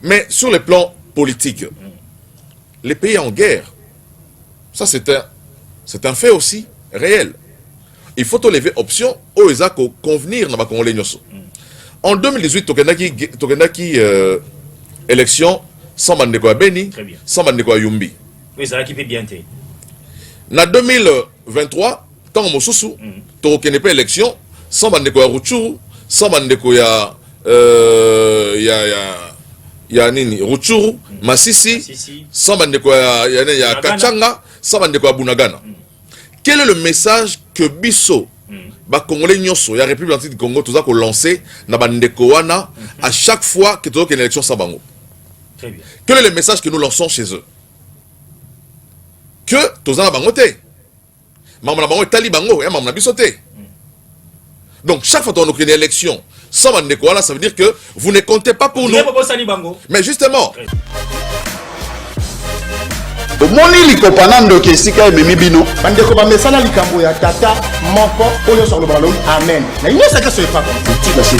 Mais sur le plan politique, les pays en guerre, ça c'est un fait aussi réel. Il faut lever option aux ESACO convenir dans la Congolais. En 2018, Tokendaki élection sans Mandeko Beni, sans Mandeko Yumbi. Oui, ça qui fait bien. En 2023, tant que Mosusu, Tokendaki pas élection sans Mandeko Ruchuru, sans Mandeko ya nini Ruchuru, Masisi, sans Mandeko ya Kachanga, sans Mandeko Bunagana. Quel est le message que Bisso, Congolais Nyoso, la République du Congo, tout ça qu'on lancé dans Bandeko Wana à chaque fois que tu as une élection Sabango? Quel est le message que nous lançons chez eux? Que tout ça Bangote, Maman Bango Tali Bango, et Maman Bissote. Donc chaque fois que tu as une élection sans Bandeko Wana, ça veut dire que vous ne comptez pas pour nous. Mais justement. Moni likopanando kesika ememi bino bandeko ba mesala likambo ya tata moko oyo sur le ballon amen na ino saka so pas tika chez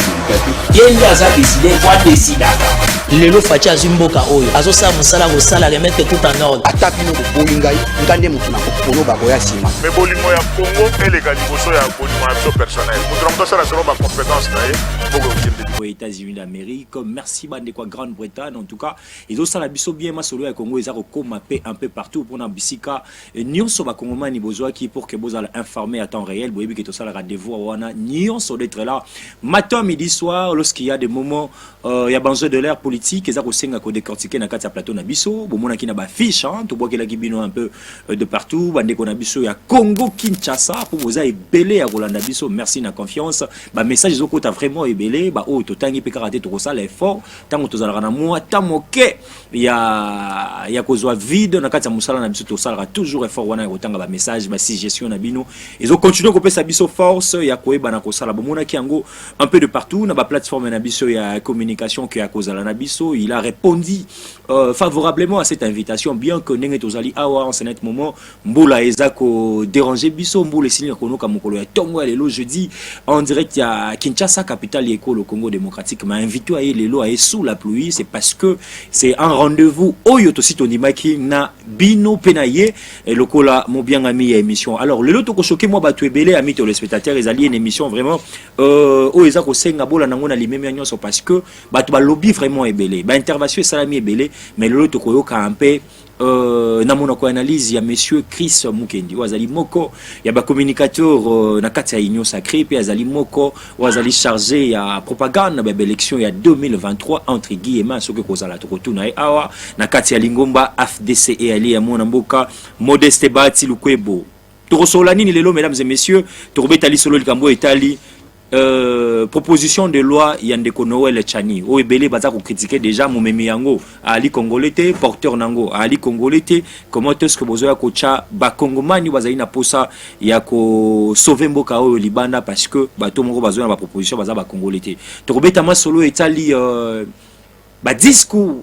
yenda za décider quoi décider lelo fachi azimboka oyo azosa musala ko sala remettre tout en ordre atapino ko bolingai ngande mutu na ko kono ba koya sima mais bolingo ya Congo elega liboso ya bolingo ya personnel mutu na mutu sala selon ba compétence na ye aux États-Unis d'Amérique. Merci bandeko Grande-Bretagne en tout cas. Ils ont ça la biso bien masolo ya Congo ils a recomapé un peu partout pour na bisika nyonso ba Congomani besoin qui pour que vous allez informer à temps réel boyebi que tout ça la rendez-vous wana nyonso d'être là matin midi soir lorsqu'il y a des moments il y a besoin de l'air politique ils a kosenga ko décortiquer na kati ya plateau na biso bomona ki na ba fiche hein to boakela ki bino un peu de partout bandeko na biso ya Congo Kinshasa pour vous a belé ya Rolanda biso merci na confiance ba message zo kota vraiment belé ba o to tangi pe karaté to ça l'effort tango to zalaka na moi tamoke ya kozwa vide na kati ya musala na biso to sala toujours effort wana ko tanga ba message ba suggestion na bino ils ont continué ko pesa biso force ya koeba na ko sala bomona ki yango un peu de partout na ba plateforme na biso ya communication que ya kozala na biso il a répondu favorablement à cette invitation bien que ndenge tozali awa en ce moment mbula ezako déranger biso mbula signe ko noka mokolo ya tongo ya lelo jeudi en direct ya Kinshasa capitale école au Congo démocratique m'a invité à lelo à sous la pluie c'est parce que c'est un rendez-vous oyo to sito ndimaki na bino penaye et lokola mo bien ami émission alors lelo to ko choquer moi ba to ebele ami to les spectateurs ils alliés une émission vraiment o ezako senga bola nango na limemi nyonso parce que ba to ba lobby vraiment ebele ba intervention salami ebele mais lelo to ko yoka un peu na monoko analyse ya monsieur Chris Mukendi wazali moko ya ba communicateur na kati ya union sacrée puis azali moko wazali chargé ya propagande ba élection ya 2023 entre guillemets ce que kozala to kotuna awa na kati ya lingomba FDC et ali ya mona mboka Modeste Bati Lukwebo to sola nini lelo mesdames et messieurs to betali solo likambo etali proposition de loi Yandeko Noël Chani o ebele baza ko critiquer déjà momemi yango ali congolais porteur nango ali congolais comment est-ce que bozo ya kocha ba kongomani bazali na posa ya ko sauver mboka o libanda parce que bato moko bazo na ba proposition baza ba congolais to beta masolo etali ba discours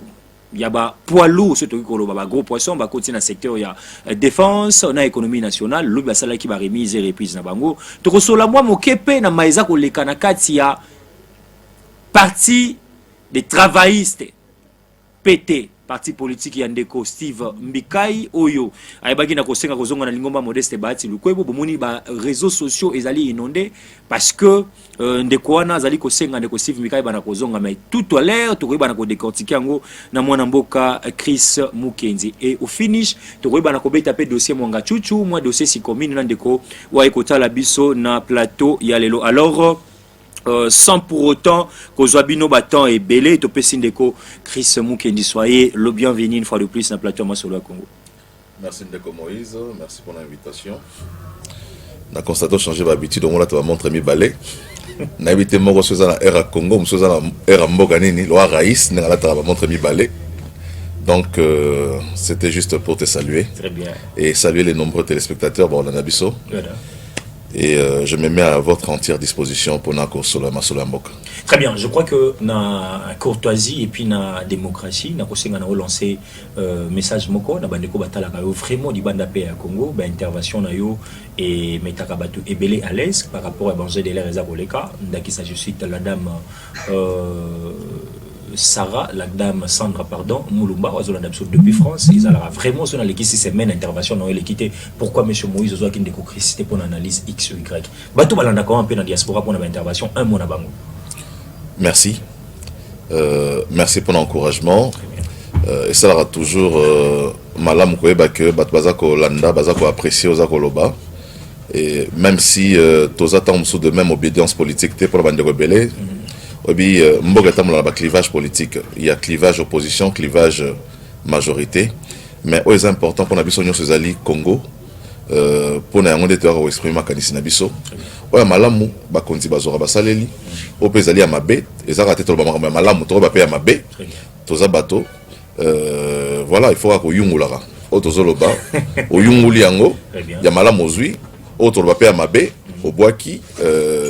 il y a ba poids lourd surtout ko ba gros poisson ba continue na secteur ya défense na économie nationale lo ba sala ki ba remise et reprise na bango to ko sola moi mokepe na maiza ko leka na kati ya parti des travaillistes PT parti politique ya ndeko Steve Mbikai oyo ayebaki na kosenga kozonga na lingomba Modeste Bati Lukwebo bomoni ba réseaux sociaux ezali inondés parce que ndeko wana azali kosenga ndeko Steve Mbikai bana kozonga mais tout à l'heure to koyeba na ko décortiquer yango na mwana mboka Chris Mukendi et au finish to koyeba na ko beta pe dossier mwanga chuchu moi dossier si commune na ndeko wa ekotala biso na plateau ya lelo alors sans pour autant que Zouabino battant et belé to pesindeko Chris Mukendi soyez le bienvenu une fois de plus dans le plateau Masolo Congo. Merci Ndeko Moïse, merci pour l'invitation. Na constaté changer d'habitude on là tu vas montrer mi balai. Na invité moko soza na era Congo, soza na era mboka nini, lo raïs na la tu vas montrer mi balai. Donc c'était juste pour te saluer. Très bien. Et saluer les nombreux téléspectateurs bon on a biso. Voilà. Et je me mets à votre entière disposition pour Nako Masolo Mboka. Très bien, je crois que na courtoisie et puis na démocratie, na kosenga na relancer message moko na bandeko batala ka vraiment di banda pe à Congo, ba intervention na yo et metaka batu ebele à l'aise par rapport à Bangé de l'air eza koleka, ndaki ça je cite la dame Sarah, la dame Sandra, pardon, Moulumba, depuis France, ils ont vraiment sur l'équipe 6 semaines d'intervention dans l'équité. Pourquoi M. Moïse Ozoa qui découvre c'était pour l'analyse X ou Y. Batou balanda comment un peu dans la diaspora pour l'intervention, un mot à Bango. Merci. Merci pour l'encouragement. Et ça aura toujours malam koyeba que bat bazako landa bazako apprécier ozako loba. Et même si toza tam sous de même obédience politique té pour bande rebelle. Obi mboga tam la clivage politique. Il y a clivage opposition, clivage majorité. Mais c'est important pour nabiso nyo sezali Congo. Pour na ngonde tero exprimer makanisi nabiso. Oya malamu ba konti bazora basaleli. O pezali ya mabe, ezaka te to ba malamu to ba pe ya mabe. Toza bato voilà, il faut que yungulaka otozoloba oyunguli yango ya malamu ozwi otoloba pe ya mabe obwaki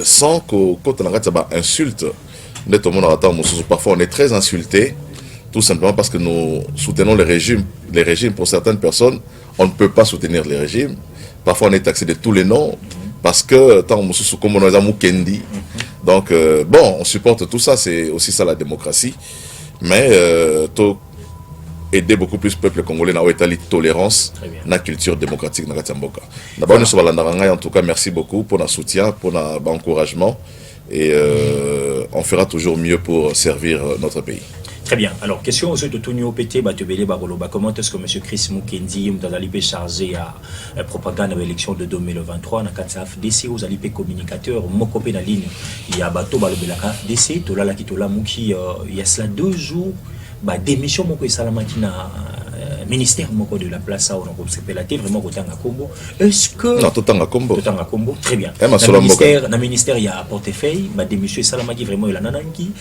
sans que quand on a ba insulte parfois on est très insulté tout simplement parce que nous soutenons les régimes pour certaines personnes on ne peut pas soutenir les régimes, parfois on est taxé de tous les noms parce que tant comme on a Mukendi donc bon on supporte tout ça, c'est aussi ça la démocratie mais aider beaucoup plus le peuple congolais dans la tolérance, la culture démocratique dans Katamboka. D'abord, en tout cas, merci beaucoup pour notre soutien, pour notre encouragement et on fera toujours mieux pour servir notre pays. Très bien. Alors, question de Tonio PT, comment est-ce que M. Chris Mukendi est chargé à propagande à l'élection de 2023 dans le FDC, aux alliés communicateurs, mon copain en ligne, il y a Bato Balobela FDC, Tolala Kitola Mouki, il y a cela 2 jours. Bah démission mon salamaki na ministère moko de la place où on s'appelle vraiment Kotanga Kombo. Est-ce que non Totanga Kombo très bien. Na ministère il y a portefeuille bah démission salamaki vraiment il a nananki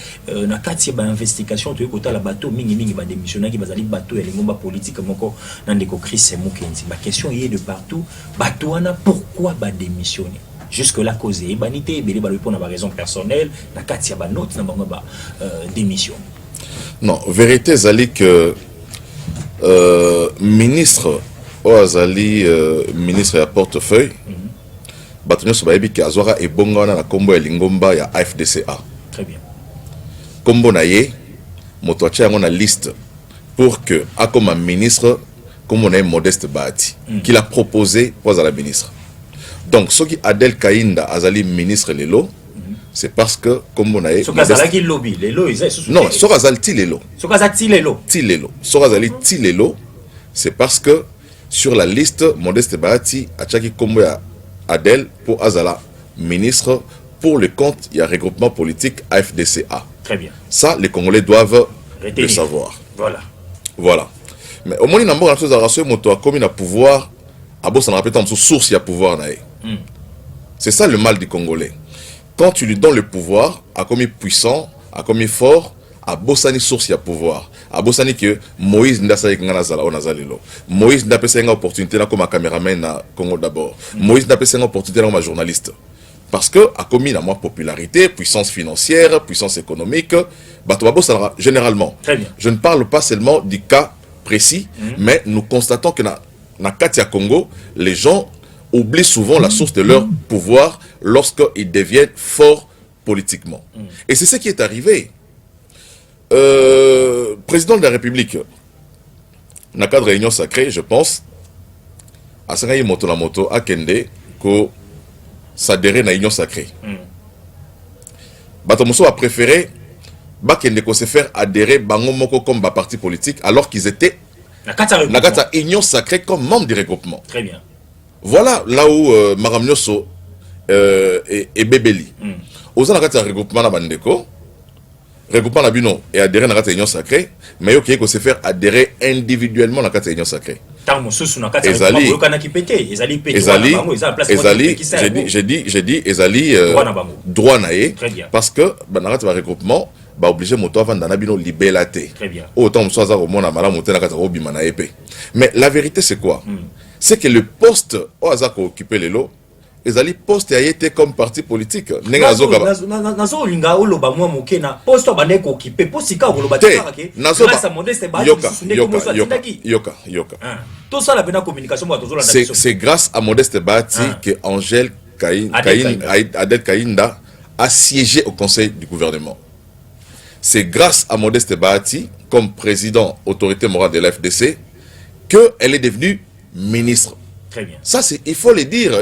na kati ba investigation to kota la bateau mingi ba démissionner qui bazali bateau et les ngomba politique moko na ndeko Chris Mukendi. Ma question est de partout bateau ana pourquoi ba démissionner jusque là cause banité belé ba répondre à raison personnelle na kati ba note na bango ba démission. Non, vérité zali que ministre Oazali ministre à portefeuille batonyo sobayebi ki azwaka ebonga wana na kombo ya lingomba ya AFDCA. Très bien. Kombo na ye moto atia yango na liste pour que comme ministre comme on a Modeste Bahati qu'il a proposé pour la ministre. Donc ce qui Adel Kainda azali ministre lelo c'est parce que comme on a lobby non Sorazal Tilelo c'est parce que sur la liste Modeste Bahati a tchaki kombo ya Adel pour Azala ministre pour le compte il y a regroupement politique AFDCA. Très bien. Ça les Congolais doivent le savoir. Voilà. Mais au moins il y a un chose à rassurer moto a commis na pouvoir à boss on rappelle tant source il y a pouvoir naé. C'est ça le mal du Congolais. Quand tu lui donnes le pouvoir, à comme il est puissant, à comme il est fort, à Bossani source il y a pouvoir. À Bossani que Moïse n'a pas Moïse n'a pas une opportunité comme un caméraman à Congo d'abord. Moïse n'a pas une opportunité comme un journaliste. Parce que à comme il a moins popularité, puissance financière, puissance économique, généralement. Je ne parle pas seulement du cas précis, mais nous constatons que dans Katia Congo, les gens oublient souvent la source de leur pouvoir lorsqu'ils deviennent forts politiquement. Et c'est ce qui est arrivé. Président de la République, dans le cadre de réunion sacrée, je pense, à Sangayi Moto à Kende, que s'adhérer à la réunion sacrée. Batomoso a préféré Bakende se faire adhérer Bango Moko comme parti politique alors qu'ils étaient dans la réunion sacrée comme membre du regroupement. Très bien. Voilà là où Maram Nyoso et Bébéli. Aux ans de regroupement na bandeko, regroupement na bino et adhérer à la réunion sacrée, mais il faut se faire adhérer individuellement à la réunion sacrée. J'ai dit Ezali droit naé parce que dans le regroupement ba obligé moto avant dans bino libélaté. Autant on soit au monde à mala monter na kata obima na épée. Mais la vérité c'est quoi? C'est que le poste au hasard occupé les lots, Ezali poste a été comme parti politique. Nazo linga oloba mwa moke na poste bane ko occupé poste ka oloba yoka. Tout ça la bena communication c'est grâce à Modeste Bahati que Angèle Adel Kainda a siégé au conseil du gouvernement. c'est grâce à Modeste Bahati, comme président autorité morale de la FDC, qu'elle est devenue ministre. Très bien. Ça, il faut le dire.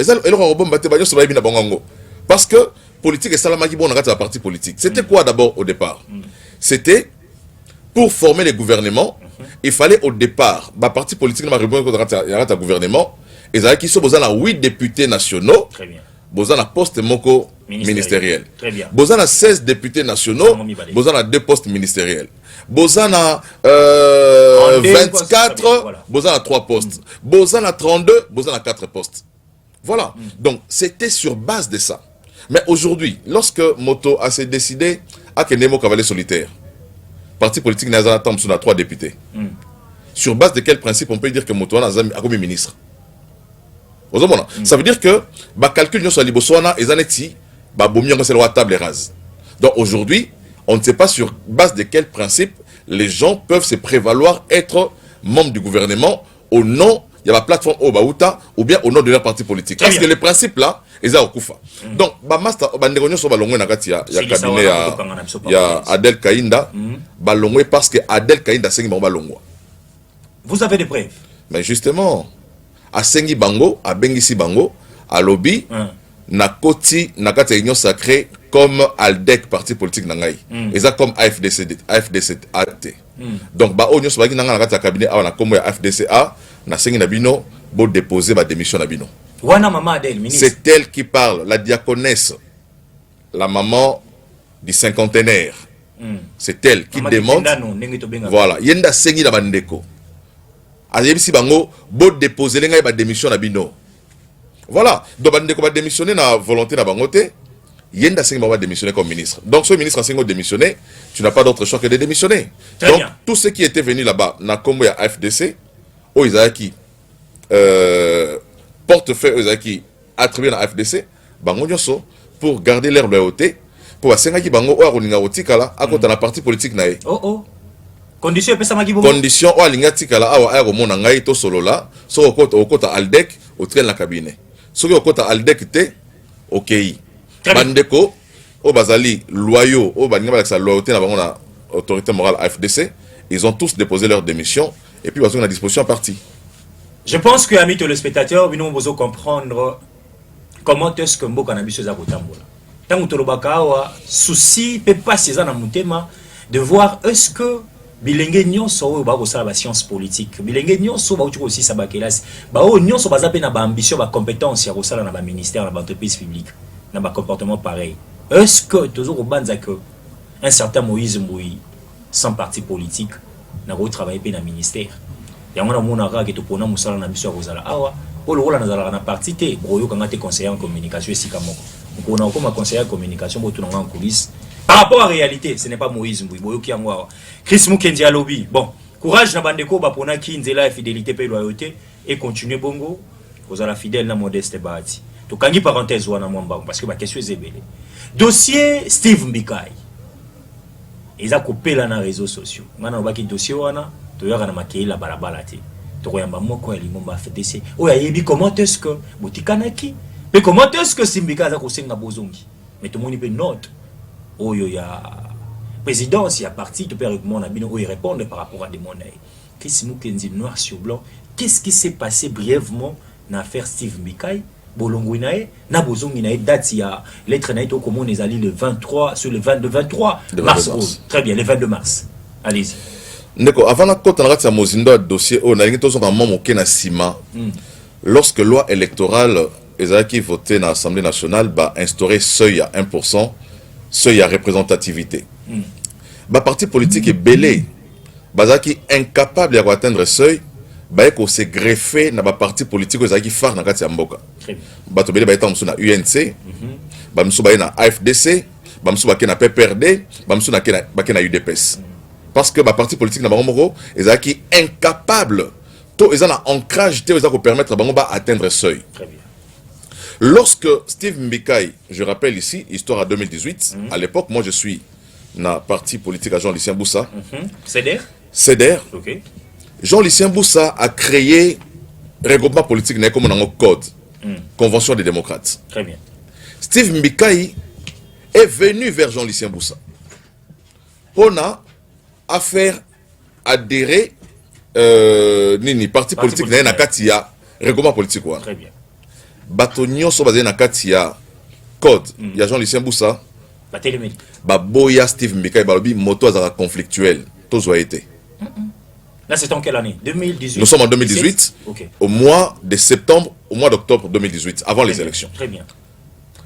Parce que politique et salamaki bon la partie politique. C'était quoi d'abord au départ? C'était pour former les gouvernements. Il fallait au départ, la parti politique il y a un gouvernement. Et ça qui sont 8 députés nationaux. Très bien. Bozan a poste moko ministériel. Très bien. Bozan a 16 députés nationaux. Bozan a 2 postes ministériels. Bozan a 24. Bozan a 3 postes. Bozan a 32. Bozan a 4 postes. Voilà. Donc, c'était sur base de ça. Mais aujourd'hui, lorsque Moto a s'est décidé à Kenemo Cavalier solitaire, parti politique n'a pas 3 députés. Sur base de quel principe on peut dire que Moto a commis ministre? Ça veut dire que le calcul de Liboswana est la table rase. Donc aujourd'hui, on ne sait pas sur base de quel principe les gens peuvent se prévaloir être membres du gouvernement au nom de la plateforme Obaouta ou bien au nom de leur parti politique. Parce que les principes là, ils sont au Koufa. Donc, il y a Adel Kainda, parce que Adel Kainda c'est Vous avez des preuves? Mais justement, à Sengi Bango, à Bengisi Bango, à Lobby, na koti na kati union sacrée comme Aldec parti politique nangai. Et ça comme AFDC-AT. Donc ba union sobaki nanga na kati cabinet a na comme AFDC-A na Sengi Nabino bo déposer ba démission Nabino. Wana maman Adel ministre. C'est elle qui parle, la diaconesse, la maman du cinquantenaire. C'est elle qui demande. Voilà, yenda Sengi na bandeko. Ayebisi bango bo déposer lenga ba démission Nabino. Voilà, donc on va démissionner dans la volonté de la bangote. Yenda Sengi va démissionner comme ministre. Donc ce ministre a démissionné, tu n'as pas d'autre choix que de démissionner. Très donc bien. Tous ceux qui étaient venus là-bas, na Congo et à FDC, Oizaki, portefeuille Oizaki attribué à FDC, bango nyoso pour garder leur loyauté, pour que Sengi bango ou aroninga otikala à côté de la partie politique nae. Condition et pesa magibo. Condition ou alinga tikala awa aéromona ngai to solo là, so au côté Aldec au train la cabinet. Ceux qui ont côté Aldec te OK. Bandeko au bazali loyaux au baninga avec sa loyauté na bango na autorité morale AFDC, ils ont tous déposé leur démission et puis ils ont à disposition partie. Je pense que amis téléspectateurs, nous devons comprendre comment est-ce que Mboka na biso za kotambola. Tango tolobaka wa souci peut pas cesa na mutema de voir est-ce que bilenge nyonso oyo bakosala ba science politique bilenge nyonso bauti aussi saba kelasi ba oyo nyonso baza pe na ba ambition ba compétence ya kosala na ba ministère na ba entreprise publique na ba comportement pareil. Est-ce que toujours banza que un certain Moïse Mboui sans parti politique na ko travailler pe na ministère yango na mona ka ke to pona musala na biso kozala awa polo rola na zala na parti te boyo kanga te conseiller en communication esika moko ko na ko ma conseiller en communication bo tunanga en coulisses. Par rapport à la réalité, ce n'est pas Moïse Mbouy, Chris Mukendi a lobby. Bon, courage na bandeko bapona ki nzela fidélité pe loyauté et continuer bongo. Vous avez la fidèle na Modeste Bahati. To kangi parenthèse wana mwamba parce que ba question ezebele. Dossier Steve Mbikai. Eza kopela na réseaux sociaux. Ngana obaki dossier wana to yaka na makei la balabala te. To koyamba moko ya limomba FDC. Oya yebi comment est-ce que botikanaki? Mais comment est-ce que Simbika za kosenga bozongi? Mais tout le monde peut note. Oh, il y a présidence, il y a parti, tu peux répondre par rapport à des monnaies. Qu'est-ce que noir sur blanc? Qu'est-ce qui s'est passé brièvement dans l'affaire Steve Mbikai? Bolonguinae, na bozonginae date il y a lettre naït au commun les alliés le 23 sur le 23 mars. Très bien, le 22 mars. Allez-y. Neko avant la côte on a mozindo dossier on a tous en moment na ciment. Lorsque loi électorale qui voté dans l'Assemblée nationale va instaurer seuil à 1%. Seuil à représentativité. Le parti politique est belé. Bazaki incapable d'atteindre seuil. Baeko se greffer dans le parti politique qui phare dans la mboka. Bato belé baeta msou na UNC, bamsou baye na AFDC, bamsou baké na PPRD, bamsou na baké na UDPS. Parce que le parti politique na bango est incapable. To ils ont un ancrage te ils permettre à bango atteindre seuil. Très bien. Lorsque Steve Mbikai, je rappelle ici, histoire à 2018, à l'époque, moi je suis dans le parti politique à Jean-Lucien Boussa. CEDER. Okay. Jean-Lucien Boussa a créé un regroupement politique comme un code, Convention des démocrates. Très bien. Steve Mbikai est venu vers Jean-Lucien Boussa Pona à faire adhérer nini parti politique na kati ya regroupement politique wana. Très bien. Bato nyonso bazali na kati ya code ya Jean-Lucien Boussa Ba télémédi. ba boya Steve Mbikai balobi moto azaka conflictuel tozwa été. Là c'est en quelle année? 2018. Nous sommes en 2018. OK. Au mois de septembre, au mois d'octobre 2018 avant les élections. Très bien.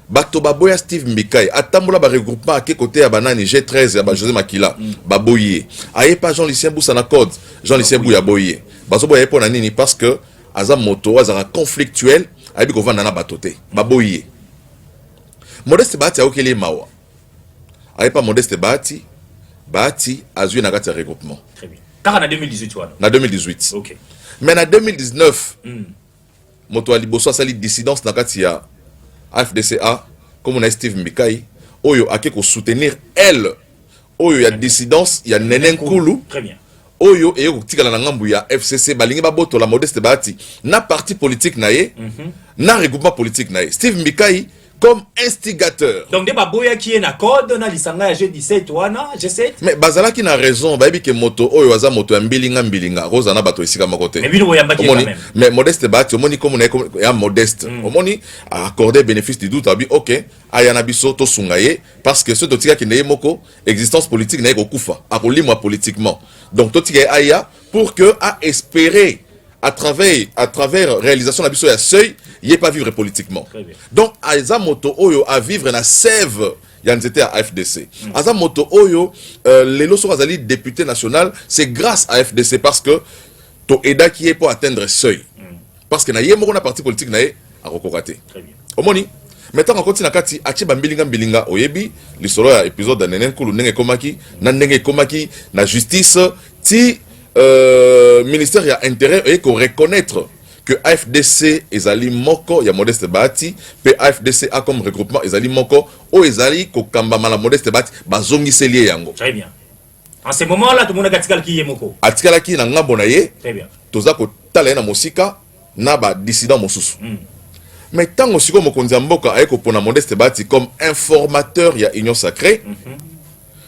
Bato baboya Steve Mbikai atambola ba regroupement à côté ya banani G13 ya ba José Makila baboye aye pas Jean-Lucien Boussa na code Jean-Lucien Bouya boye bazo boye pona nini parce que aza moto azara conflictuel ayebi ko vanda na batote baboye Modeste Bahati aokeli mawa aye pas Modeste Bahati azui na kati ya regroupement. Très bien. Car en 2018 wana. Na 2018. OK. Mais en 2019 moto aliboso asali dissidence na kati ya AFDCA comme on a Steve Mbikai oyo ake ko soutenir elle oyo ya dissidence ya Nenen Kulu. Très bien. Oyo eye ko tikala na ngambu ya FCC balingi baboto la Modeste Bahati na parti politique na ye na regroupement politique na ye Steve Mbikai comme instigateur. Donc des baboya qui est na code na lisanga ya G17 wana G7. Mais bazala ki na raison ba ke moto oyo aza moto ya mbilinga roza na bato esika makote. Mais bino boyamba ki quand même. Mais Modeste Bahati omoni comme na ya modeste. Omoni a accordé bénéfice du doute abi OK ayana biso to sungaye parce que ce to tika ki neye moko existence politique na ko kufa akolimwa politiquement. Donc to tika aya pour que a espérer à travers réalisation de la biso ya seuil, il pas vivre politiquement. Donc Aza moto oyo à vivre na sève yanzete à FDC. Aza moto oyo les loso azali député national, c'est grâce à FDC parce que to eda qui est pour atteindre seuil. Parce que na yemo na parti politique na ye a rekoraté. Très bien. Omoni maintenant on continue kati achi bilinga oyebi lisolo ya épisode de Nenen Kulu ndenge komaki na justice ti ministère ya intérêt et qu'on reconnaître que AFDC ezali moko ya Modeste Bahati pe AFDC a comme regroupement ezali moko o ezali ko kambama la Modeste Bahati bazongi selie yango. Très bien. En ce moment là tout le monde a katikala ki yemoko. Atikala ki na ngambo na ye. Très bien. Toza ko tala na mosika na ba dissident mosusu. Mais tant aussi comme mokonzi mboka ayeko pona Modeste Bahati comme informateur ya Union Sacrée.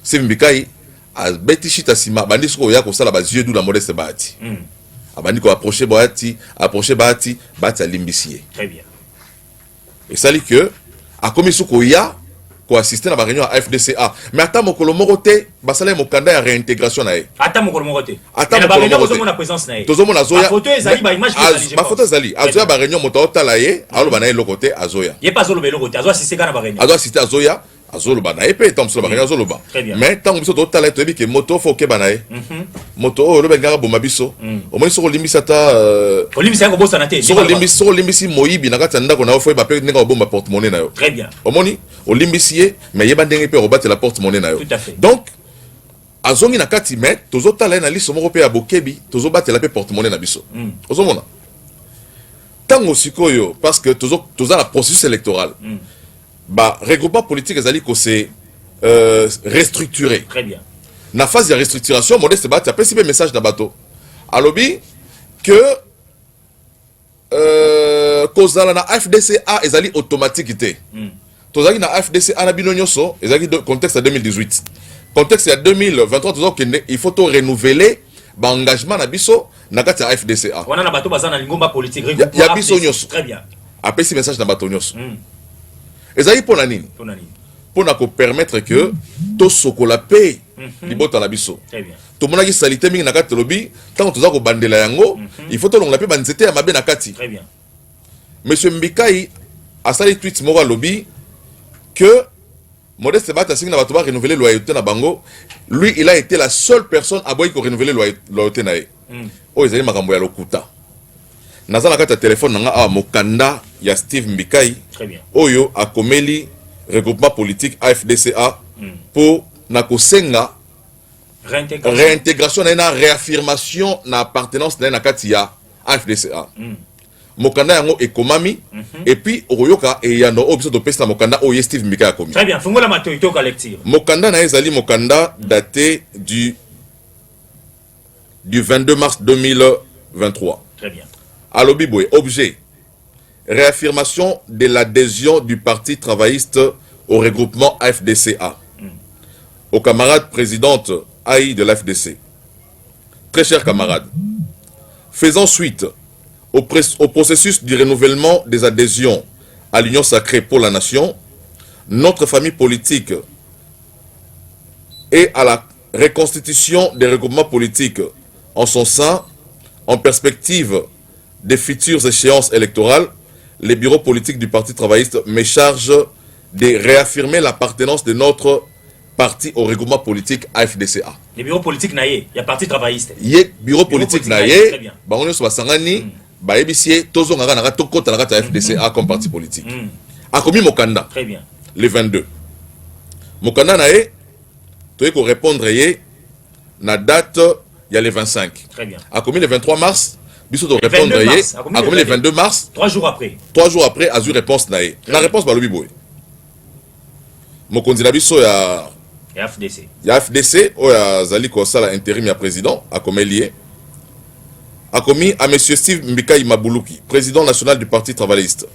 Steve Mbikai a beti chita sima bandi soko ya ko sala ba yeux d'où la Modeste Bahati. Abandi ko approcher Bahati a limbisie. Très bien. Et ça dit que a commis soko ya ko assister na ba réunion à FDCA. Mais ata mokolo morote basala mokanda ya réintégration na ye. Ata mokolo morote. Ata na ba réunion ko na présence na ye. Tozomo na zoya. Photo ezali ba image ezali. Ba photo ezali. Azoya ba réunion moto otala ye, alo ba na ye lokote azoya. Ye pas zolo be lokote, azoya assister kana ba réunion. Azoya assister azoya. Azoloba na epé tant sur la réunion azoloba. Mais tant que to tala to bi ke moto fo ke banae. Moto o lo benga bo mabiso. O moni so limbisa ta limbisa ko bosa na te. So limbisi moyibi na kata ndako na fo ba pe nga bomba porte-monnaie na yo. Très bien. O moni o limbisié mais yeba ndenge pe robate la porte-monnaie na yo. Tout à fait. Donc azongi na kati mais tozo tala na liso moko pe ya bokebi tozo battre la pe porte-monnaie na biso. Ozomona. Tango sikoyo parce que tozo la processus électoral. Bah regroupement politique ezali ko c'est restructuré. Très bien. Na phase de restructuration Modeste Bahati a principé message na bato. Alobi que kozala na FDCA ezali automaticité. Tozali na FDCA na bino nyonso ezali contexte à 2018. Contexte à 2023 tozo kende il faut to renouveler ba engagement na biso na kati ya FDCA. Wana na bato bazana lingomba politique ya biso nyonso. Très bien. A principé message na bato nyonso. Ezali pona nini? Pona nini? Pona ko permettre que to sokola paye libota la biso. Très bien. To mona ki salité mingi na kati lobi tant to za ko bandela yango il faut to longa pe banzete ya mabe na kati. Très bien. Monsieur Mbikai a sali tweet moko lobi que Modeste Bahati asingi na bato ba renouveler loyauté na bango. Lui il a été la seule personne à boy ko renouveler loyauté na ye. O ezali makambo ya lokuta. Naza na kati ya téléphone nanga a mokanda ya Steve Mbikai. Très bien. Oyo a komeli regroupement politique AFDCA pour na kosenga réintégration na réaffirmation na appartenance na kati ya AFDCA. Mokanda yango ekomami et puis oyoka e yano obiso to pesa mokanda oyo Steve Mbikai akomi. Très bien, fungola matoito ka lecture. Mokanda na ezali mokanda daté du 22 mars 2023. Très bien. Alobi boy objet réaffirmation de l'adhésion du parti travailliste au regroupement AFDCA. aux camarades présidentes AI de l'AFDC. Très chers camarades, faisant suite au processus du renouvellement des adhésions à l'Union sacrée pour la nation, notre famille politique et à la reconstitution des regroupements politiques en son sein, en perspective des futures échéances électorales, les bureaux politiques du Parti travailliste me chargent de réaffirmer l'appartenance de notre parti au regroupement politique AFDCA. Les bureaux politiques naïe, il y a parti travailliste. Il y a bureau politique naïe, on est sur Sangani, Baebisie, Tozo Nagana, Toko Tanagata AFDCA comme parti politique. A commis Mokanda. Très bien. Le 22. Mokanda naïe, tu peux répondre la date, il y a le 25. Très bien. A commis le 23 mars, Bissot de répondre a commis le 22 mars. 3 jours après. 3 jours après, a eu réponse naïe. La réponse, bah, le biboé. Mokondi Labiso, il y a. Il y a FDC. Il y a FDC, il y a Zali Kosala, intérim, il y a président, a commis lié. A commis à M. Steve Mbikaï Maboulouki, président national du Parti travailliste.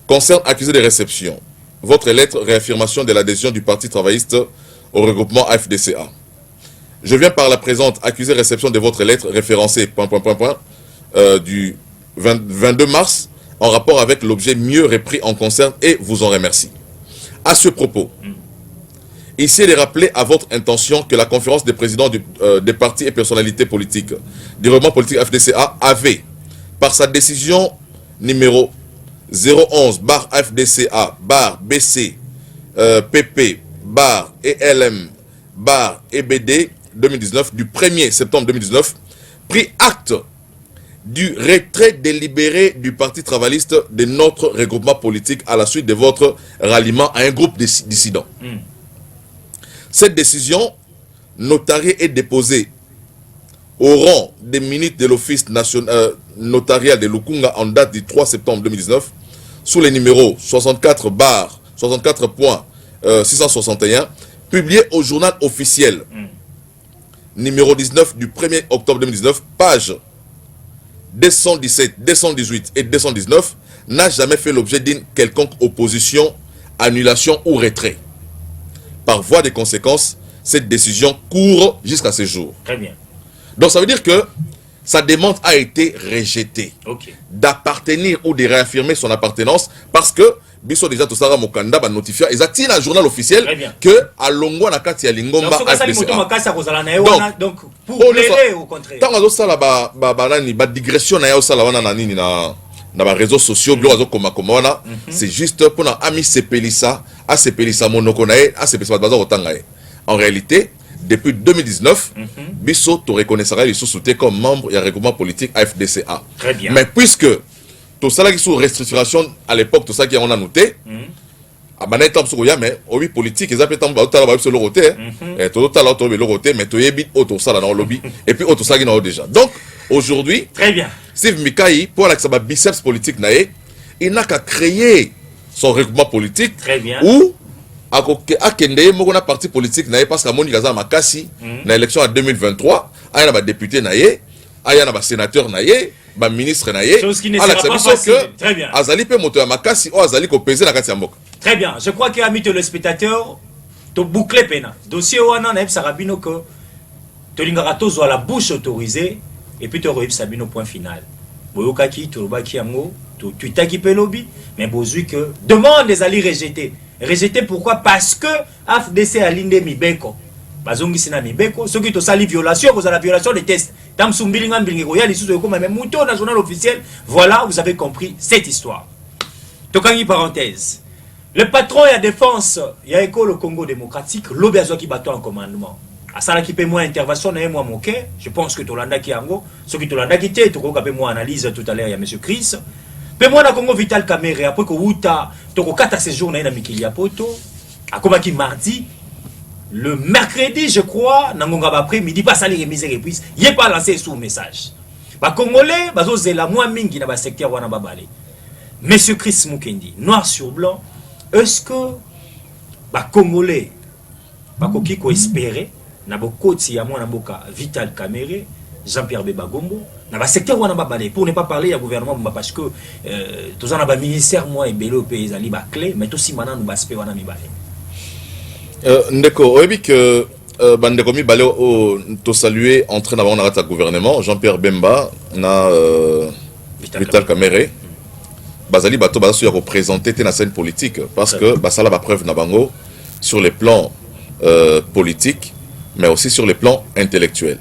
Concerne accusé de réception. Votre lettre réaffirmation de l'adhésion du Parti travailliste au regroupement AFDCA. Je viens par la présente accuser réception de votre lettre référencée du 22 mars en rapport avec l'objet mieux repris en concerne et vous en remercie. À ce propos, ici il est rappelé à votre intention que la conférence des présidents des partis et personnalités politiques du regroupement politique AFDCA avait, par sa décision numéro 011/FDCA/BC PP ELM EBD 2019 du 1er septembre 2019 pris acte du retrait délibéré du Parti travailliste de notre regroupement politique à la suite de votre ralliement à un groupe dissident. Cette décision notariée est déposée au rang des minutes de l'office notarial de Lukunga en date du 3 septembre 2019 sous les numéros 64/64.661 publié au journal officiel numéro 19 du 1er octobre 2019, page 217, 218 et 219, n'a jamais fait l'objet d'une quelconque opposition, annulation ou retrait. Par voie de conséquence, cette décision court jusqu'à ce jour. Très bien. Donc ça veut dire que sa demande a été rejetée. Okay. D'appartenir ou de réaffirmer son appartenance parce que biso déjà tout ça Mokanda va notifier ils attirent un journal officiel que à Longwa na kati ya Lingomba donc pour plaider au contraire tant que ça là ba digression na ya ça là wana na nini na ba réseaux sociaux blozo koma wana c'est juste pour na ami sepelisa a sepelisa monoko na e a sepelisa baza otanga e en réalité depuis 2019 biso to reconnaissera les sous-souté comme membre ya regroupement politique AFDCA. Très bien. Mais puisque tout ça qui sous restructuration à l'époque tout ça qui on a noté à banet tam soko ya mais obi politique ils appellent tam ba otala ba sur le côté et tout là to le côté mais to yebi auto ça là dans le lobby et puis auto ça qui n'a déjà. Donc aujourd'hui très bien Steve Mbikaï pour la ba biceps politique naé il n'a qu'à créer son regroupement politique. Très bien. Ou a kende moko na parti politique naé parce que moni gaza makasi na élection en 2023 aya ba député naé aya na ba sénateur naé ba ministre naé chose qui ne sera pas facile. Très bien. Azali pe moto ya makasi o azali ko peser na kati ya mboka. Très bien, je crois que amis téléspectateurs to boucler pena dossier wana na ebsa rabino que to lingaka tozo à la bouche autorisée et puis to roib sabino point final boyokaki to baki yango to tuitaki pelobi mais bozui que demande des alliés rejetés. Rejeté pourquoi? Parce que AFDC a l'inde mibeko. Bazongi sina mibeko. Ceux qui ont sali violation, vous avez la violation des tests. Tam sumbilingan bilingoya, les sous comme même mouton national officiel. Voilà, vous avez compris cette histoire. Tokangi parenthèse. Le patron et la défense, il y a école au Congo démocratique, l'obéazo qui battait en commandement. À ça qui paie moins intervention, et moi mon quai. Je pense que Tolanda qui ango, ceux qui Tolanda qui t'es, tu crois que moi analyse tout à l'heure, il y a monsieur Chris. Mais moi, na Congo Vital Caméré, après que Wuta, toko 4 séjours na Mikilia Poto, à Komaki mardi, le mercredi, je crois, Nangonga après midi, pas salir et misère et puis, il n'est pas lancé sous message. Ba Congolais, bazo zela moins mingi na ba secteur wana babale. Monsieur Chris Mukendi, noir sur blanc, est-ce que ba Congolais, ba koki ko espérer, na bokoti ya mwana boka Vital Caméré, Jean-Pierre Bebagombo, dans le secteur où on a balé pour ne pas parler au gouvernement parce que tous en a ministère moi et bello pays ali ba clé mais aussi maintenant nous baspe on a mi balé Ndeko, oyebi que bandeko mi balé au to saluer entré dans le gouvernement Jean-Pierre Bemba na Vital Kamerhe. Bazali bato bazo ya représenter la scène politique parce que basala ba preuve na bango sur les plans politiques mais aussi sur les plans intellectuels.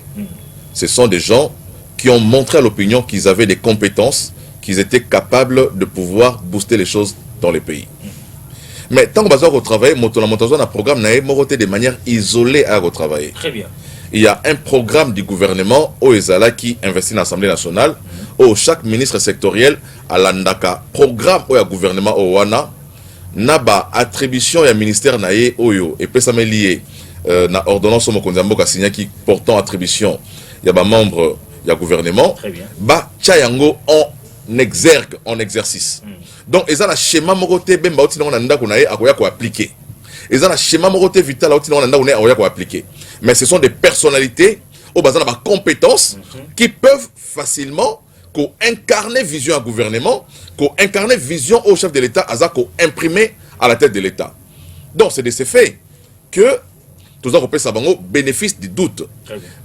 Ce sont des gens qui ont montré à l'opinion qu'ils avaient des compétences, qu'ils étaient capables de pouvoir booster les choses dans les pays. Mais tant qu'on va retravailler, un programme n'a pas de manière isolée à retravailler. Très bien. Il y a un programme du gouvernement au Ezala qui investit dans l'Assemblée nationale, où chaque ministre sectoriel a l'andaka programme au gouvernement au Wana, n'a pas attribution et ministère naïe oyo et peut ça lié na ordonnance au Mokondiambo Kassigna qui portant attribution il y a des membres il y a gouvernement ba chayango en exergue en exercice. Donc ils ont un schéma moroté bemba oti na ndako na ye akoya ko appliquer. Ils ont un schéma moroté vital oti na ndako na akoya ko appliquer. Mais ce sont des personnalités au bazar de compétences qui peuvent facilement incarner vision à gouvernement, incarner vision au chef de l'État, à imprimer à la tête de l'État. Donc c'est de ces faits que tous les Européens savent bénéfice du doute.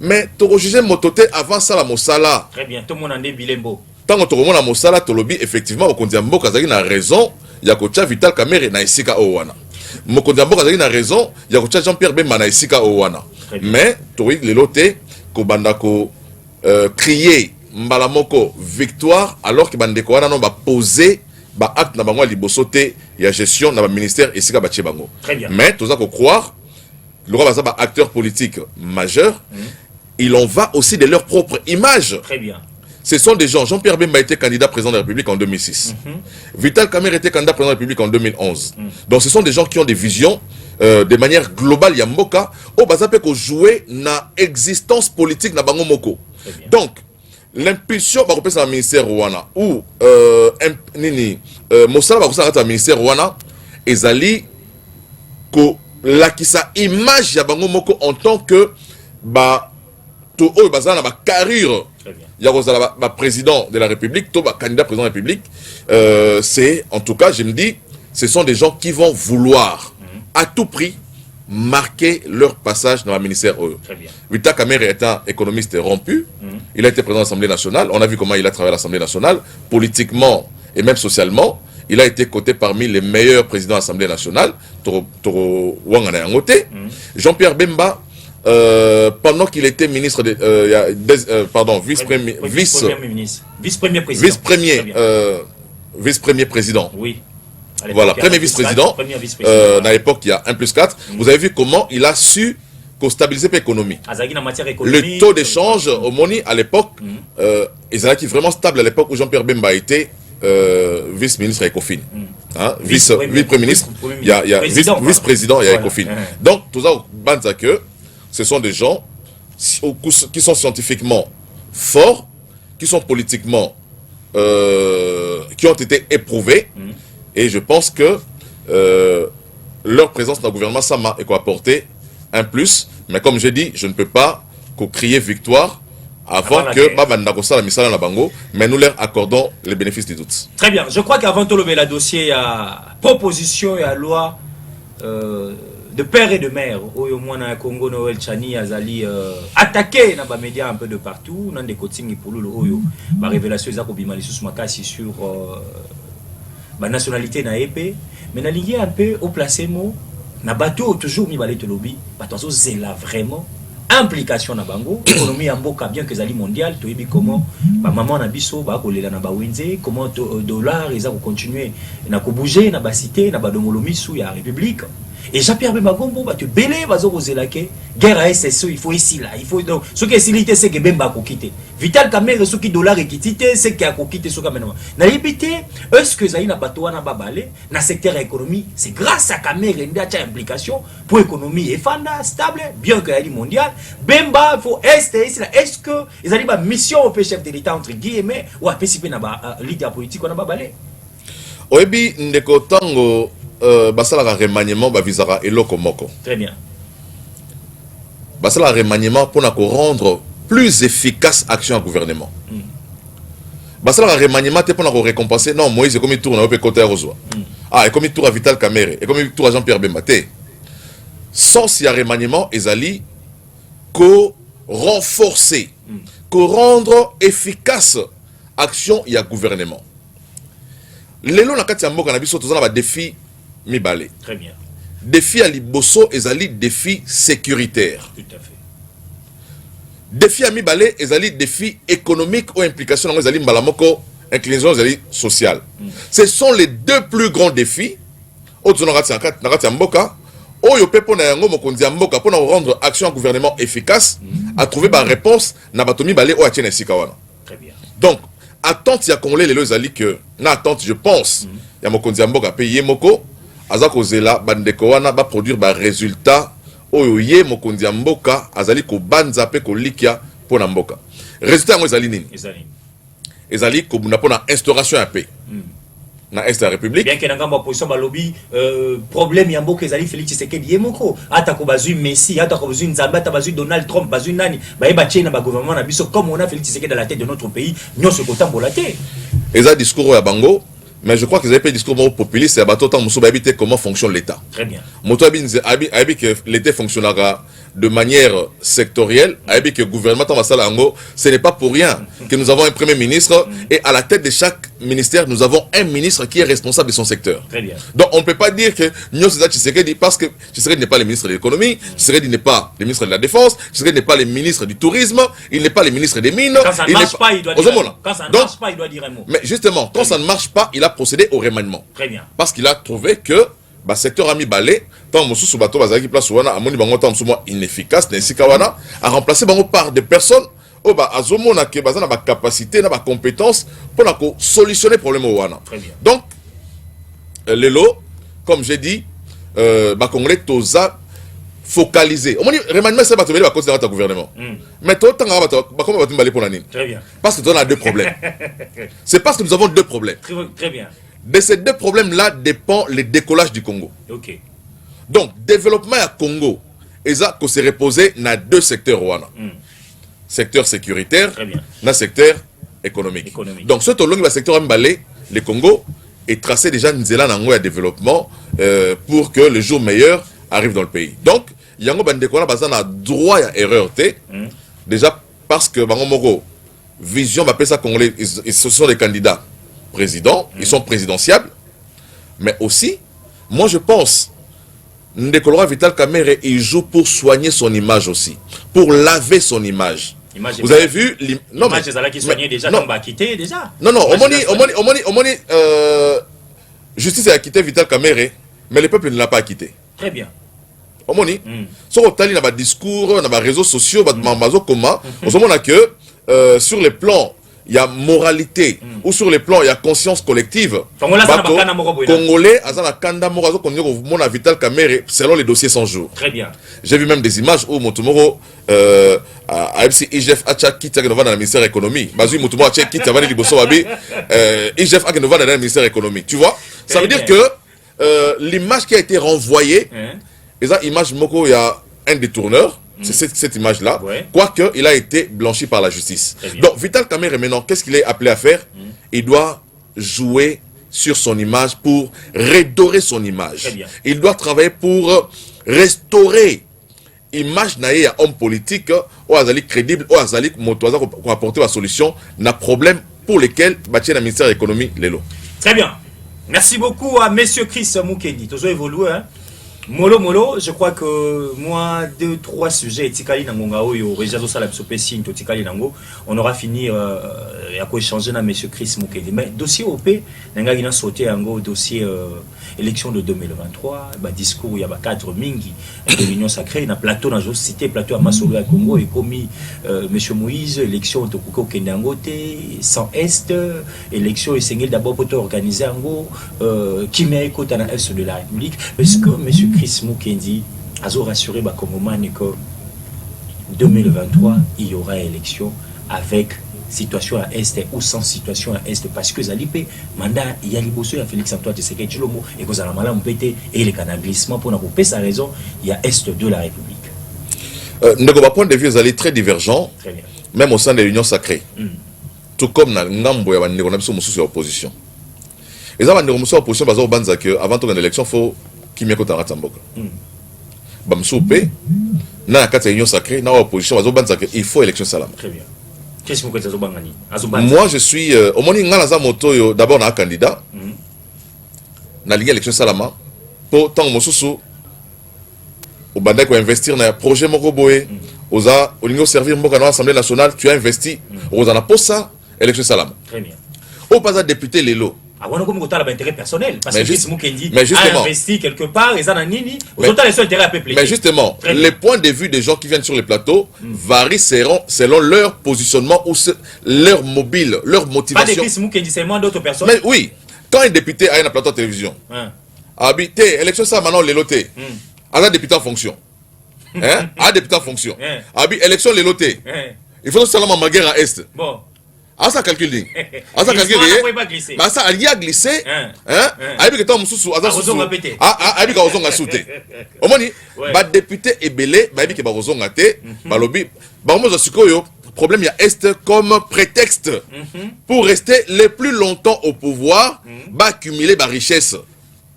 Mais tu as jugé mototé avant ça la Mossala. Très bien, tout le monde en est bilembo. Tant que tu as la Mossala, tu as effectivement, Mokondiambo Kazaki a raison, il y a Kocha Vital Kamerhe na Isika Owana. Mokondiambo Kazaki a raison, il y a Kocha Jean-Pierre Bemba na Isika Owana. Mais tu as les lotés, Kobandako crier Mbalamoko victoire alors que bandeko wana non ba poser ba acte na bango libosoté ya gestion na ba ministère Isika Bache bango. Mais tout ça qu'on croire le roi ba acteur politique majeur, il en va aussi de leur propre image. Très bien. Ce sont des gens. Jean-Pierre Bemba était candidat président de la République en 2006. Vital Kamerhe était candidat président de la République en 2011. Donc ce sont des gens qui ont des visions de manière globale. Yamboka au bazapé ko jouer na existence politique na bango moko. Donc l'impulsion va repasser dans le ministère Rwanda ou Mossala va repasser dans le ministère Rwanda ezali ko la qui sa image ya bango moko en tant que ba to o bazana ba carrière. Il y a président de la République, tout candidat président de la République. C'est, en tout cas, je me dis, ce sont des gens qui vont vouloir, à tout prix, marquer leur passage dans le ministère. Vital Kamerhe est un économiste rompu. Il a été président de l'Assemblée nationale. On a vu comment il a travaillé à l'Assemblée nationale, politiquement et même socialement. Il a été coté parmi les meilleurs présidents de l'Assemblée nationale. Jean-Pierre Bemba, pendant qu'il était ministre de, vice-premier président. Oui. Voilà, premier vice-président. À l'époque, il y a 1+4. Vous avez vu comment il a su stabiliser l'économie. Le taux d'échange au money à l'époque, ils étaient vraiment stable à l'époque où Jean-Pierre Bemba était vice-ministre à Ecofin. Vice-premier ministre, il y a vice-président, il y a Ecofin. Donc, tout ça, que ce sont des gens qui sont scientifiquement forts, qui sont politiquement, qui ont été éprouvés. Et je pense que leur présence dans le gouvernement, ça m'a apporté un plus. Mais comme j'ai dit, je ne peux pas crier victoire avant que la Bango, mais nous leur accordons les bénéfices du doute. Très bien. Je crois qu'avant tout le dossier, il y a proposition et à loi de père et de mère. Au moins, Congo, Noël, Chani, Azali, attaqué dans les médias un peu de partout. Dans des coachings pour le Oyo. Ma révélation, c'est que sur la nationalité na épée. Mais na lié un peu au placé mot. Na bateau toujours mi balé te lobby. Bateau c'est là vraiment. Implication na bango. Économie en boka bien que zali mondial. Tu sais comment. Ba maman na biso ba kolela na ba winze. Comment dollar ils ont continué. Na ko bouger na ba cité na ba domolomi sous ya république. Et Jean-Pierre Bemba Gombo va te belé va zelake guerre à SSO il faut ici là il faut donc ce qui est silité c'est que Bemba ko quitter Vital Kamerhe ce qui dollar est quitté c'est qu'il a ko quitter ce maintenant na libité est-ce que zaina bato na babalé na secteur économie c'est grâce à Kamerhe ndia cha implication pour économie et fanda stable bien que la mondiale Bemba faut ici là est-ce que ils allaient ba mission au chef de l'état entre guillemets ou à participer na ba leader politique on a babalé oyebi ndeko tango basala remaniement visera eloko moko. Très bien. Basala remaniement pour rendre plus efficace action au gouvernement. Basala remaniement pour récompenser non Moïse comme il tourne au côté Rosoa. Ah et comme il tourne à Vital Kamerhe et comme il tourne à Jean-Pierre Bemba. sens ya remaniement ezali ko renforcer, ko rendre efficace action ya gouvernement. Lelo na kati ya mboka na biso tozana ba défi mibale. Très bien. Défi à liboso ezali défi sécuritaire. Tout à fait. Défi à mibale ezali défi économique ou implication dans ezali mbalamoko inclusion ezali sociale. Ce sont les deux plus grands défis. Ozo na kati ya mboka oyo pe pona yango mokonzi ya mboka pona rendre action au gouvernement efficace à trouver ba réponse na bato mibale o atiena esika wana. Très bien. Donc attente ya congolais lelo ezali que na attente je pense ya mokonzi ya mboka pe yemoko aza kozela bandeko wana ba produire ba résultat oyo ye mokonzi ya mboka azali ko banza pe ko likia pona mboka. Résultat yango ezali nini? Ezali ko buna pona instauration ya paix. Na est de la République. Bien que dans la position de lobby, problème il y a beaucoup qui Félix Tshisekedi yemoko. Ata ko bazu Messi, ata ko bazu Nzamba, ata bazu Donald Trump, bazu nani. Ba eba tchena ba gouvernement na biso comme on a Félix Tshisekedi à la tête de notre pays, nous se kotambolate. Et ça discours ya bango, mais je crois que vous avez pas discours populiste et bateau tant muso ba habiter comment fonctionne l'État. Très bien. Moto abi que l'État fonctionnera de manière sectorielle, avec le gouvernement ce n'est pas pour rien que nous avons un premier ministre et à la tête de chaque ministère, nous avons un ministre qui est responsable de son secteur. Très bien. Donc on ne peut pas dire que Tshisekedi, parce que Tshisekedi n'est pas le ministre de l'économie, Tshisekedi n'est pas le ministre de la défense, Tshisekedi n'est pas le ministre du tourisme, il n'est pas le ministre des mines. Quand ça ne marche pas, il doit dire un mot. Quand ça ne marche pas, il doit dire un mot. Mais justement, quand ça ne marche pas, il a procédé au remaniement. Très bien. Parce qu'il a trouvé que le secteur ami balé, tant que sous bateau bazaki place wana amoni bango tant inefficace nesika wana a remplacé bango par des personnes au ba azomona ke bazana ba capacité na ba compétence pour la solutionner problème wana. Très bien. Donc lelo comme j'ai dit ba congolais toza focalisé. On dit remaniement c'est pas tomber ba cause de notre gouvernement. Mais tout temps ba comme ba timbalé pour la nine. Très bien. Parce que on a deux problèmes. C'est parce que nous avons deux problèmes. Très bien. De ces deux problèmes-là dépend le décollage du Congo. Ok. Donc, développement à Congo, ça se reposer dans deux secteurs. Secteur sécuritaire, dans secteur économique. Donc, ce long secteur embalé, le Congo est tracé déjà une zélande en développement pour que le jour meilleur arrive dans le pays. Donc, il y a un droit à erreur. Déjà, parce que vision, ça congolais, ce sont les candidats présidents, ils sont présidentiables, mais aussi, moi je pense, Ndekolo Vital Kamerhe, il joue pour soigner son image aussi, pour laver son image. Vous avez vu non, mais qui soignait déjà, non, quitté déjà. Non, non, justice a quitté Vital Kamerhe, mais le peuple ne l'a pas quitté. Très bien. Omoni, sur le dans discours, dans les réseaux sociaux, on a que sur les plans il y a moralité ou sur les plans il y a conscience collective. Congolais azana kanda morazo konyo mona Vital Kamerhe selon les dossiers 100 jours. Très bien. J'ai vu même des images où Motomoro AFC IGF acha kita dans le ministère de l'économie. Bazui Motomoro acha kita va liboso babi IGF a dans le ministère de l'économie. Tu vois? Ça veut dire que l'image qui a été renvoyée et ça image moko il y a un détourneur. C'est cette image-là, quoique il a été blanchi par la justice. Donc Vital Kamerhe maintenant, qu'est-ce qu'il est appelé à faire? Il doit jouer sur son image pour redorer son image. Il doit travailler pour restaurer l'image d'un homme politique ou azali crédible ou azali motoza pour apporter la solution na problème pour lesquels bâtir le ministère de l'économie l'élo. Très bien. Merci beaucoup à Monsieur Chris Mukendi. Toujours évolué, hein? Molo, je crois que moi, 2-3 sujets, on aura fini à quoi échanger avec M. Chris Mukendi. Mais dossier OP, on a sauté un dossier élection de 2023, discours, il y a 4 mingi de l'Union sacrée, un plateau, on a cité plateau à Masolo à Congo, et commis M. Moïse, élection de Kouko Kendangote, sans Est, élection et d'abord pour organiser un go, qui met écoute dans l'Est de la République. Est-ce que M. Chris Mukendi a rassuré Bakongomane que 2023, il y aura élection avec situation à Est ou sans situation à Est parce que Zalipé, mandat, il y a l'impossible à Félix Antoine Tshisekedi Tshilombo et que Zalamala Mpete et les canalissements pour couper sa raison, il y a Est de la République. Notre point de vue est très divergent, même au sein de l'Union sacrée. Tout comme dans l'Ngambo, il y a une opposition. Et ça, il y a une opposition parce que avant une élection, il faut qu'il y ait un Tamboka. bamsoupe na kati union sacrée na opposition bazobanza que il faut élection salama. Très bien. Qu'est-ce que vous faites bangani? Moi je suis au moni ngala za moto yo d'abord na candidat. Na ligue élection salama pour tant mosusu au banda ko investir na projet moko boye oza olingo servir mboka na assemblée nationale tu as investi oza na posa élection salama. Très bien. Au pas député lelo. Ah, on a comme intérêt personnel. Parce que Chris Mukendi a investi quelque part, et ça n'a ni. Autant les intérêts à peuple. Mais justement, les points de vue des gens qui viennent sur le plateau varient selon leur positionnement ou leur mobile, leur motivation. Pas de Chris Mukendi, seulement d'autres personnes. Mais oui, quand un député a un plateau de télévision, habité, élection ça maintenant les lotés, un député en fonction. Un député en fonction. Habité, élection les lotés. Il faut seulement ma guerre à Est. Bon. Ah ça calcule. Ah ça calcule. Bah ça il y a glissé. Abi que tom susu aza susu. Abi ka ozonga souté. Omoni ba député ebelé ba bi ke ba ozonga té ba lobi ba mo sikoyo problème ya est comme prétexte pour rester le plus longtemps au pouvoir ba accumuler ba richesse.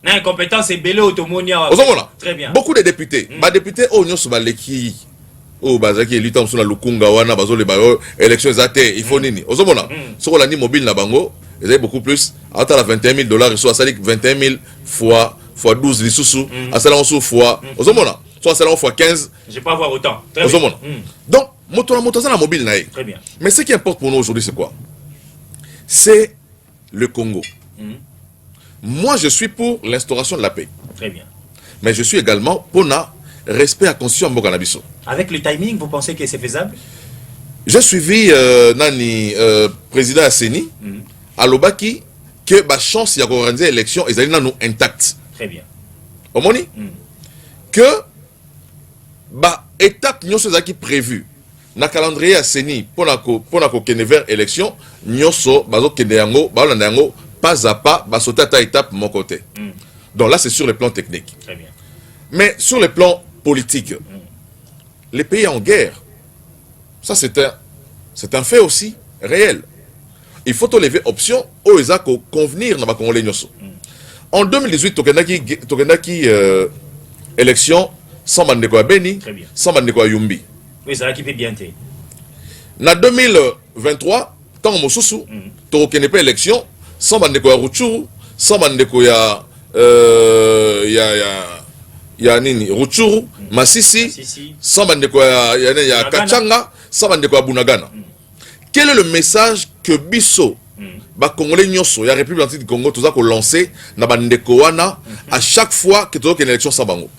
Na incompétence ebelé automonia. Très bien. Beaucoup de députés, ba députés o nyoso ba leki oh bazaki élu tam sur la lukunga wana bazo le bayo élection zate il faut nini ozomona soko la ni mobile na bango ils avaient beaucoup plus à la $21,000 soit ça dit 21,000 fois 12 lisusu à ça là on fois ozomona soit ça là on fois 15 je vais pas avoir autant ozomona donc moto ça la mobile na très bien mais ce qui importe pour nous aujourd'hui c'est quoi c'est le Congo. Moi je suis pour l'instauration de la paix, très bien, mais je suis également pour na respect à constitution mboka na biso. Avec le timing, vous pensez que c'est faisable? J'ai suivi nani président Asseni à Lobaki que ba chance y a organiser l'élection et nous intact. Très bien. Au moni que ba étape nyoso zaki prévu na calendrier Asseni pour na ko kene vers élection nyoso bazo kende yango ba landa yango pas à pas ba sauter ta étape mon côté. Donc là c'est sur le plan technique. Très bien. Mais sur le plan politique, les pays en guerre, ça c'est un fait aussi réel. Il faut lever option aux Ezako convenir dans ma Congolais nyoso. En 2018, Tokenaki élection sans Mandeko Beni, sans Mandeko Yumbi. Oui, ça qui fait bien té. En 2023, tant Mosusu, Tokenepe élection sans Mandeko Ruchuru, sans Mandeko ya nini Ruchuru, Masisi, sans bandeko ya Kachanga, sans bandeko ya Bunagana. Quel est le message que Bisso ba Congolais nyoso ya République du Congo tout ça ko lancer na bandeko wana à chaque fois que tu as une élection sans bango?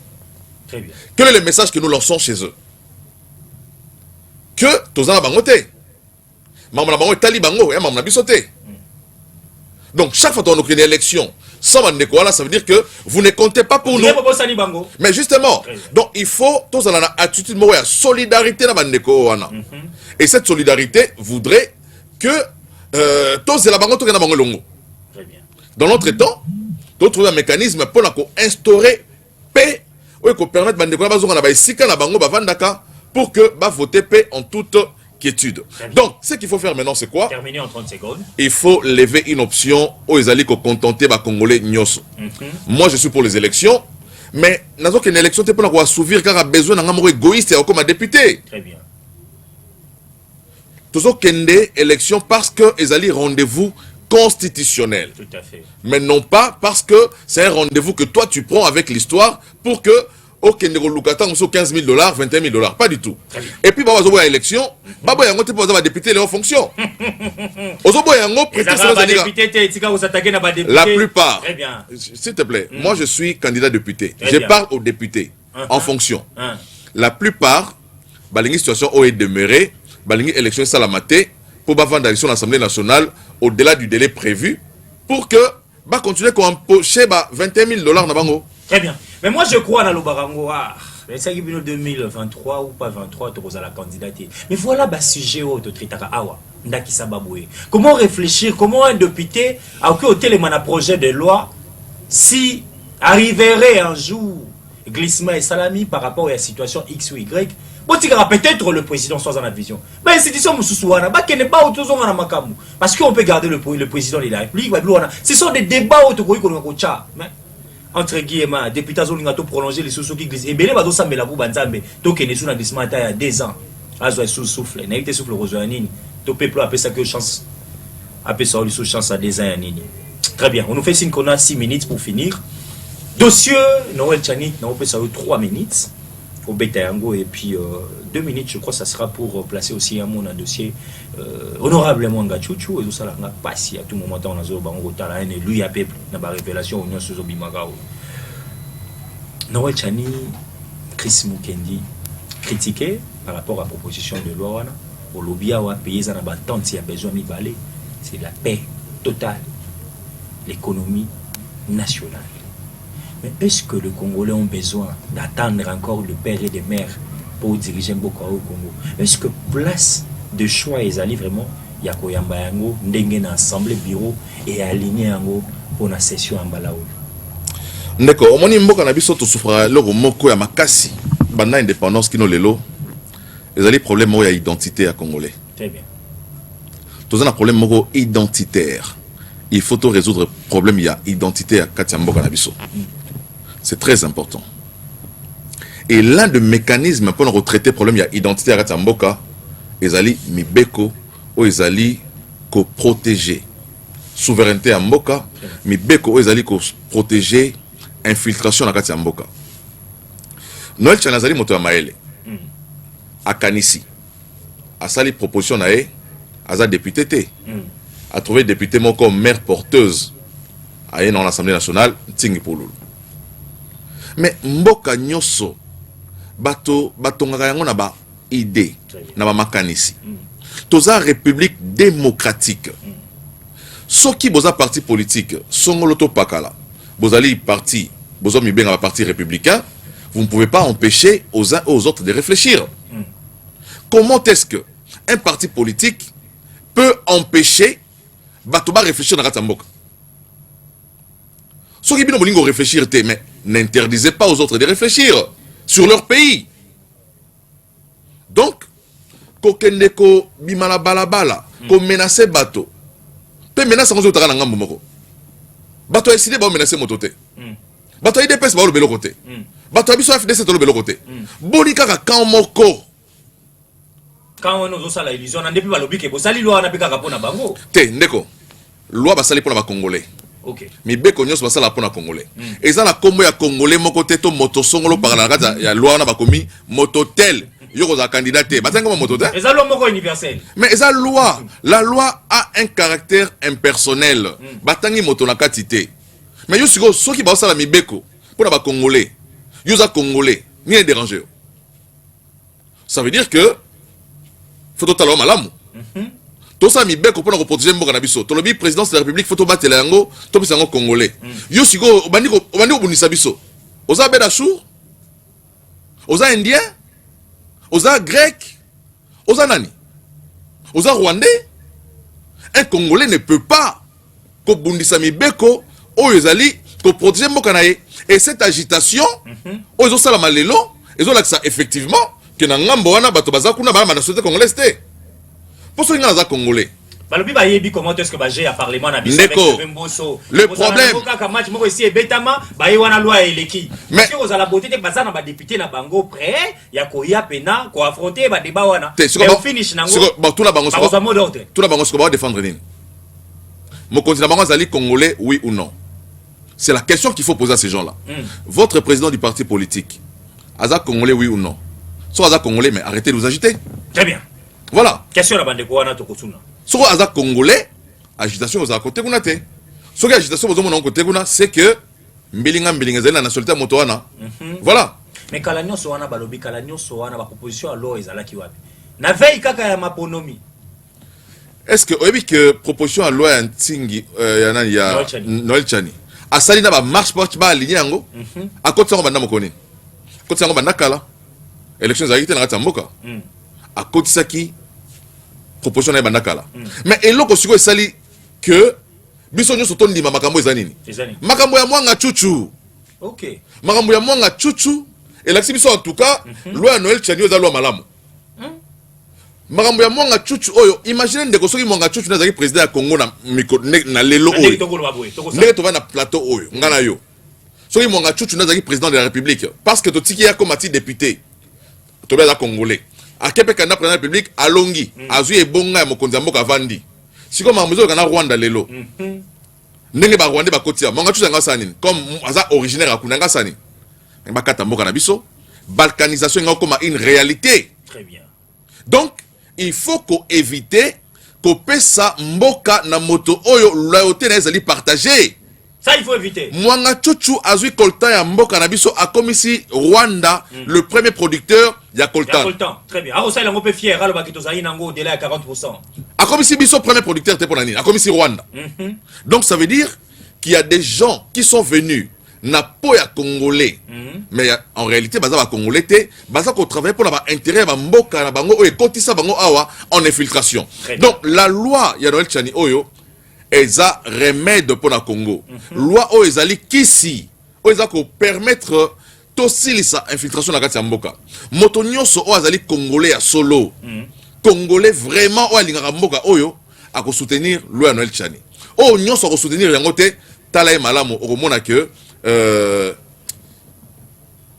Très bien. Quel est le message que nous lançons chez eux? Que tous en bango té. Maman bango tali bango et maman biso té. Donc chaque fois qu'on a une élection sans Mandeko, ça veut dire que vous ne comptez pas pour nous. Mais justement, donc il faut tous dans la attitude de solidarité dans Mandeko. Et cette solidarité voudrait que tous la bango tout bango longo. Dans notre temps, nous trouver un mécanisme pour instaurer paix ou pour permettre Mandeko na bango bavandaka pour que ba voter paix en toute quiétude. Donc, ce qu'il faut faire maintenant, c'est quoi? Terminer en 30 secondes. Il faut lever une option aux Ezali ko contenter ba Congolais nyoso. Moi, je suis pour les élections, mais nazo qu'une élection t'es pour assouvir car a besoin d'un amour égoïste et comme un député. Très bien. Toujours kende élection parce que Ezali rendez-vous constitutionnel. Tout à fait. Mais non pas parce que c'est un rendez-vous que toi tu prends avec l'histoire pour que ok, nous avons $15,000, $21,000, pas du tout. Et puis, nous avons une élection, nous avons un député en fonction. La plupart, s'il te plaît, moi je suis candidat député. Je parle aux députés en fonction. La plupart, une situation où est demeurée, une élection salamate pour vendre l'élection de l'Assemblée nationale au-delà du délai prévu pour que continuer à empocher $21,000. Très bien. Mais moi, je crois dans le Barango. C'est 2023 ou pas 23, tu as la candidature. Mais voilà le sujet de Tritaka Awa. Comment réfléchir, comment un député a un projet de loi si arriverait un jour glissement et salami par rapport à la situation X ou Y. Bon, tu peut-être le président soit dans la vision. Mais l'institution parce qu'on peut garder le président de la République. Ce sont des débats autour de entre guillemets depuis azolinga to prolonger les sous qui glisse ebele bazo sambela ku banzambe to kene sous na glissement il y a 2 ans azo sous souffle na été souffle rozo nini to peuple appelle ça que chance appelle ça sous chance à 2 ans ya nini. Très bien, on nous fait signe qu'on a 6 minutes pour finir. Dossier Noël Tchani, on peut ça 3 minutes au Betayango et puis 2 minutes je crois ça sera pour placer aussi un mon dossier honorablement Ngachouchou et tout ça là n'a pas si à tout moment on a zo bango tala et lui a peuple na ba révélation union sous obimagao. Noël Tchani, Chris Mukendi critiqué par rapport à la proposition de loi wana au lobby a payer ça na ba tante si a besoin mi balé, c'est la paix totale, l'économie nationale. Mais est-ce que les Congolais ont besoin d'attendre encore le père et les mères pour diriger Mboka au Congo? Est-ce que place de choix ils allaient vraiment Yakoyamba yango ndenge na assemblée bureau et aligner yango pour la session en Balaou? Ndeko omoni Mboka na biso to souffra loko moko ya makasi banda indépendance kino lelo ezali problème ya identité à Congolais. Très bien. Tous un problème moko identitaire. Il faut tout résoudre le problème, il y a identité à Katiamboka Nabiso. C'est très important. Et l'un des mécanismes pour retraiter le problème, il y a identité à Katiamboka, Ezali Mibeko, ou Ezali ko protéger. Souveraineté à Mboka, Mibeko, ou Ezali ko protéger infiltration à Katiamboka. Noël Chanazali Moto Maele, à Kanisi, à Sali proposition à Aza député. A trouvé député mon comme maire porteuse à dans l'Assemblée nationale Tingi Pouloulou. Mais Mboka Nyoso bato ngaka yango na ba idée na ba makanisi. Toza république démocratique. Soki boza parti politique songolo to pakala. Bozali parti, bozo mi benga ba parti républicain, vous ne pouvez pas empêcher aux uns et aux autres de réfléchir. Comment est-ce que un parti politique peut empêcher Batoba réfléchir dans la Mboka? Ceux qui viennent au réfléchir, mais n'interdisez pas aux autres de réfléchir sur leur pays. Donc, Kokendeko bimala balabala, ko menacer bateau. Pe menace en autres en Ngambo. Bateau est décidé de menacer mototé. Bateau est dépêché par le bel côté. Bateau est FDC sur le bel côté. Bonika quand moko. Quand on a la illusion, on a depuis le bique, ça loi n'a pas capona bango. Té, ndeko. Loi va salir pour les Congolais. Ok. Mais beko nyos va salir pour les Congolais. Et ça la combo ya Congolais moko teto moto songolo par la raza ya loi na ba komi mototel. Yoko za candidaté. Ba tanga mototel. Et ça loi moko universel. Mais ça loi, la loi a un caractère impersonnel. Ba tangi moto na katité. Mais yo sigo so ki ba sala mi beko pour ba Congolais. Yo za Congolais, ni déranger. Ça veut dire que faut totalement malamu. Tout ça mi beko pour protéger Mboka na biso. Tolobi présidence de la République faut to batela yango, to bisa yango Congolais. Yo sigo obandi obunisa biso. Oza bedachou? Oza indien? Oza grec? Oza nani? Oza rwandais? Un Congolais ne peut pas ko bundisa mi beko o ezali ko protéger Mboka na ye. Et cette agitation, ozo sala malelo, ezo laksa effectivement que na ngambo wana bato bazakuna ba na société congolaise té. Pour ceux qui sont congolais. Balobi ba yebi comment est-ce que ba j'ai à parlement na biso avec le problème ka match moko ici betama ba yi wana loi eleki. Mais si vous allez la beauté te bazana ba député na bango prêt ya ko ya pena ko affronter ba débat wana. Mais au finish nango. Bon tout la bango so. Tout la bango so ba défendre nini. Mon continent bango zali congolais oui ou non? C'est la question qu'il faut poser à ces gens-là. Votre président du parti politique aza congolais oui ou non? Soit aza congolais mais arrêtez de vous agiter. Très bien. Voilà. Question la bande ko wana to kotuna. Soit aza congolais, agitation aux côté kuna te. Soit agitation aux mon côté kuna, c'est que mbilinga zeli na nationalité motoana. Voilà. Mais kalanyo so wana balobi kalanyo so wana ba proposition à loi ezalaki wapi? Na veille kaka ya maponomi. Est-ce que oyebi que proposition à loi ntingi ya Noël Tchani. Asali na ba marche porte ba aligner yango. A côté ça on banda mokoni. Côté ça on banda kala. Élection za yité na kata mboka. A côté ça qui proposition na banda kala. Mais eloko siko esali que biso nyoso to ndima makambo ezanini. Makambo ya mwanga chuchu. OK. Makambo ya mwanga chuchu et la biso en tout cas loi Noël Tchani oza loi malamu. Makambo ya mwanga chuchu oyo imagine ndeko soki mwanga chuchu na zaki président ya Congo na lelo oyo. Ndeko to va na plateau oyo ngana yo. soki Mwanga Chuchu nazaki président de la République parce que totiki ya comme ati député to beza congolais akepe kana président de la République alongi azui ebonga ya mokonzi mboka vandi siko mamuzo kana Rwanda lelo ndenge ba Rwanda bakotia Mwanga Chuchu nga sani comme aza originaire akunanga sani bakata mboka na biso balkanisation nga comme une réalité. Très bien. Donc il faut qu'on éviter qu'on pesa mboka na moto oyo loyauté na ezali partager. Ça il faut éviter. Mwanga Chuchu azui coltan ya mboka na biso a comme ici Rwanda le premier producteur ya coltan. Très bien. Ah ça il est un peu fier alors bakito za inango au-delà à 40%. A comme ici biso premier producteur te pour nani. A comme ici Rwanda. Donc ça veut dire qu'il y a des gens qui sont venus na po ya congolais mais en réalité baza ba congolais te baza ko travailler pour la intérêt ba mboka na bango oyo kotisa bango awa en infiltration. Donc la loi ya Noël Tchani oyo eza remède pour la Congo. Loi oyo ezali kisi oyo eza ko permettre tosilisa infiltration na kati ya mboka. Moto nyonso oyo azali congolais ya solo. Congolais vraiment oyo alingaka mboka oyo ako soutenir loi ya Noël Tchani. Oyo nyonso ko soutenir yango te tala e malamu okomona que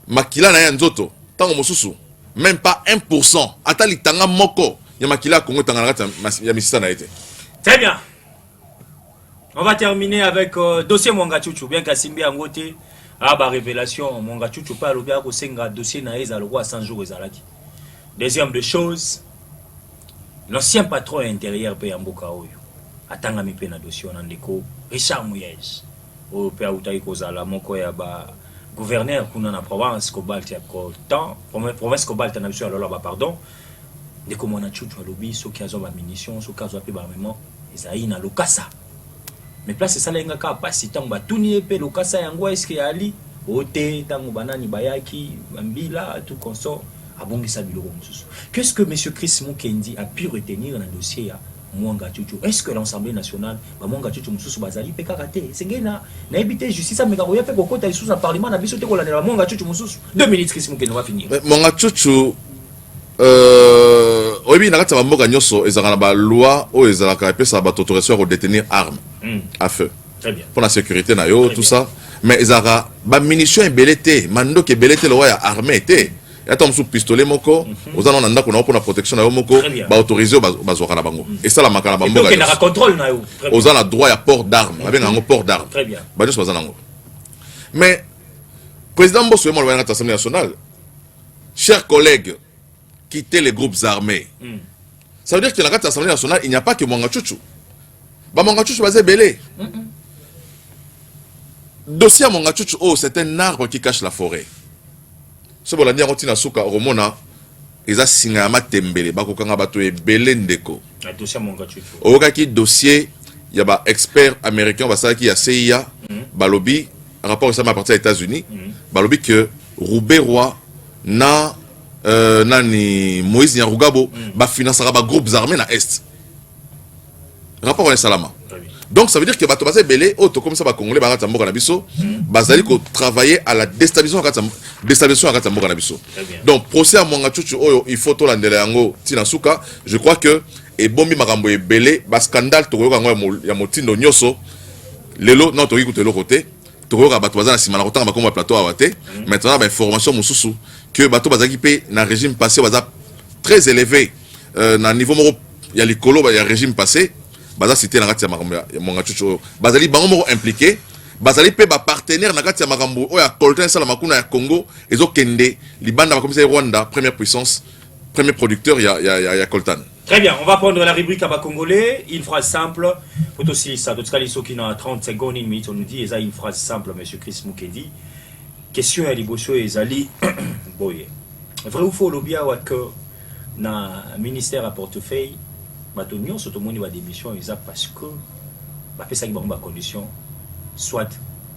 makila na ya nzoto tango mosusu même pas 1% ata litanga moko ya makila Congo tanga na kati ya misisa na ete. Très bien. On va terminer avec dossier Mwanga Chuchu bien kasimbi angote a ba révélation Mwanga Chuchu pas lobi ko senga dossier na eza le roi 100 jours ezalaki. Deuxième de chose, l'ancien patron intérieur pe mboka oyo atanga mi pe na dossier na ndeko Richard Mouyej au père Outaï Kozala moko ya ba gouverneur kuna na province Cobalt ya Coltan province Cobalt na biso alors ba pardon ndeko Mwanga Chuchu alobi soki azo ba munitions soki azo pe ba armement ezai na lokasa mais place ça lenga ka pasi tango batuni epe lokasa yango eske ali ote tango banani bayaki mbila tout consort abongisa biloko mususu. Qu'est-ce que monsieur Chris Mukendi a pu retenir dans le dossier ya Mwanga Chuchu? Est-ce que l'Assemblée nationale ba Mwanga Chuchu mususu bazali pe karaté sengena na ebité justice ameka ko yape kokota isusu na parlement na biso te ko lanela Mwanga Chuchu mususu 2 minutes Chris Mukendi va finir. Mwanga Chuchu oyebi na kati ya mboka nyonso ezalaka na ba loi oyo ezalaka epesa bato autorisation ya kodetenir arme à feu. Très bien. Pour la sécurité na yo tout ça mais ezalaka ba munitions ebele te mandoki ebele te lowa ya armée te yata mosusu pistolet moko ozana na ndako na mpona protection na yo moko ba autoriser bazwaka na bango esalamaka na bamboka donc na contrôle na yo ozana droit ya port d'arme babenga yango port d'arme. Très bien. Ba nyonso bazana yango mais président Mbosso Emmanuel na l'Assemblée nationale, chers collègues, quitter les groupes armés. Ça veut dire que dans l'Assemblée nationale, il n'y a pas que Mwanga Chuchu. Mwanga Chuchu va belé. Dossier à Mwanga Chuchu, oh, c'est un arbre qui cache la forêt. Ce que l'on dit à Souka, Romona, ils ont signé à Matembele, Bakokanga Bato et Belendeko. Dossier Mwanga Chuchu. Au cas qui dossier, il y a un expert américain, qui y a CIA, Balobi, rapport récemment à partir des États-Unis, Balobi que Roubaix-Roi na nani Moïse Nyarugabo ba financera ba groupes armés na est. Rapport au Salama. Donc ça veut dire que bato basé belé auto comme ça ba congolais ba mboka na biso bazali ko travailler à la déstabilisation à mboka na biso. Donc procès à Mwanga Chuchu oyo il faut to landela yango tina suka, je crois que et bombi makambo e belé ba scandale to yoka ngo ya motindo nyoso lelo non to yikuto lelo côté to yoka bato bazana sima na kotanga ba komba plateau awate maintenant ba information mususu que bateau bazaki pe na régime passé baza très élevé na niveau moko ya likolo ba ya régime passé baza cité na kati ya makambo ya Mwanga Chuchu bazali bango moko impliqué bazali pe ba partenaire na kati ya makambo o ya coltan sala makuna ya Congo ezo kende libanda ba commissaire Rwanda première puissance premier producteur ya coltan. Très bien, on va prendre la rubrique à bas congolais, une phrase simple. Faut aussi ça, d'autres cas, qui dans 30 secondes, une minute, on nous dit, et ça, une phrase simple, monsieur Chris Mukendi. Question à Liboso et Zali. Boye. Vrai ou faux, l'obia ou que na ministère à portefeuille, batonio, surtout mon niveau d'émission, ils parce que, bah, fait ça, ils ont des conditions, soit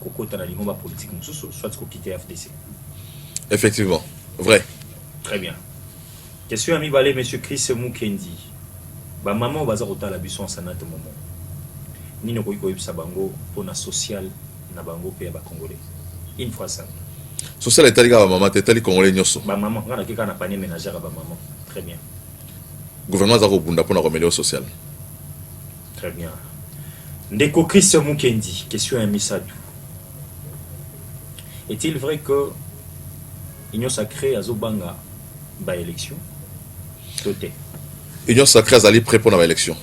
Koko dans la ligne politique, soit qu'on quitte FDC. Effectivement, vrai. Très bien. Question à mi balé, monsieur Chris Mukendi. Bah, maman, va zaro la buisson en sanat moment. Ni ne koyi sabango pour na social na bango pe ba congolais. Une fois simple. Social est taliga ba maman, tali congolais nyoso. Ba maman, ngana kika na panier ménagère ba maman. Très bien. Gouvernement zaro bunda pour na remédier au social. Très bien. Ndeko Chris Mukendi, question à Missadou. est-il vrai que Union Sacrée à Zobanga ba élection côté Union Sacrée azali prêt pour l'élection.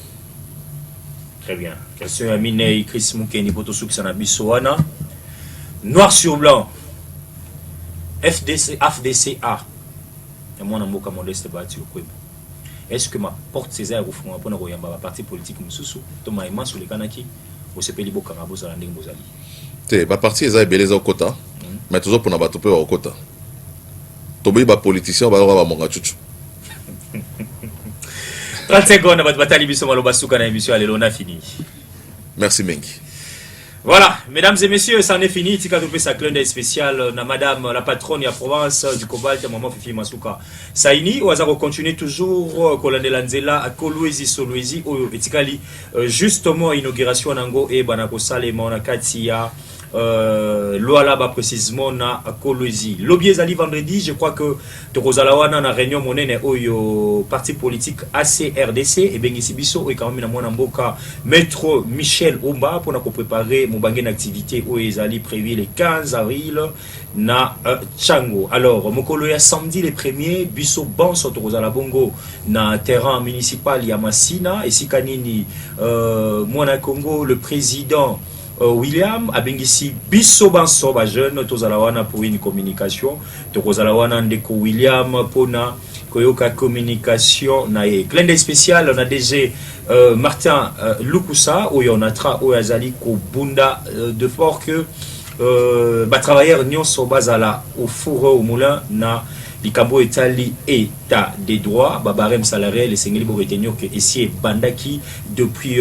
Très bien. Question à Minei Chris Mukeni Potosouk Sanabisoana. Noir sur blanc. FDCA. Et moi, je suis modeste. Est-ce que ma porte César au fond pour un parti politique Moussou, Thomas Emma sur les Kanaki, ou c'est Pélibo Karabos à l'Anding Bozali? C'est ma parti est beleza au quota, mais toujours pour n'abattre pas au quota. Tobi ba politicien ba ba monga chuchu. 30 secondes, votre bataille biso malobasuka na émission allez on a fini. Merci Mengi. Voilà, mesdames et messieurs, ça en est fini. Tika topé sa clin d'œil spécial na madame la patronne ya province du Cobalt, maman Fifi Masuka. Saini ou azaro continue toujours Kolande Lanzela à Kolwezi Solwezi ou etikali justement inauguration nango e banako sale mona katia Loala ba précisément na Kolwezi. Lobby ezali vendredi, je crois que Tokozalawana na réunion monene oyo parti politique ACRDC et bengisi biso et quand même na mwana mboka Maître Michel Omba pour na préparer mon baguen d'activité oyo ezali prévu le 15 avril na Tchango. Alors mokolo ya samedi les premiers biso banso Tokozala bongo na terrain municipal ya Masina et sikanini mwana Congo le président William Abengisi biso banso ba jeune tozalawana pour une communication tozalawana ndeko William pona koyoka communication na ye clin d'œil spécial on a déjà Martin Lukusa où on a tra où azali ko bunda de fort que ba travailleurs nyonso bazala au four au moulin na likambo etali état des droits babarem salarial et sengeli bo retenir que ici bandaki depuis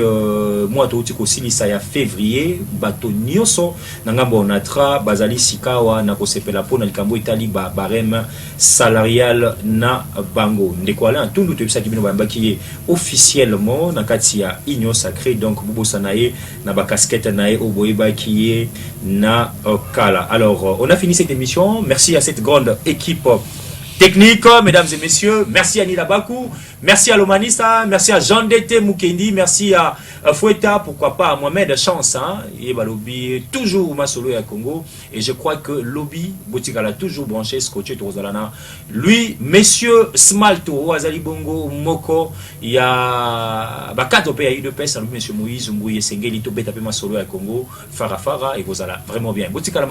mois de silisa ya février bato nyonso ngambo onatra bazali sikawa na kosepela pona likambo etali barem salarial na bango ndekwala ntundu to bisaki bino bambaki officiellement na kati ya Union Sacrée donc bubosa nae na ba casquette nae oboyeba qui na kala. Alors on a fini cette émission. Merci à cette grande équipe technique, mesdames et messieurs. Merci à Nila Bakou, merci à l'Omanista, merci à Jean Dete Mukendi, merci à Foueta, pourquoi pas à Mohamed Chance, hein, et lobby toujours Masolo à Congo, et je crois que lobby Botikala toujours branché, scotché Tozalana. Lui, messieurs Smalto, Azali Bongo, Moko, il y a Bakato pays de paix, monsieur Moïse, Mbouye Sengeli, Tobé Tapé Masolo à Congo, Farafara, et vous allez vraiment bien. Botikala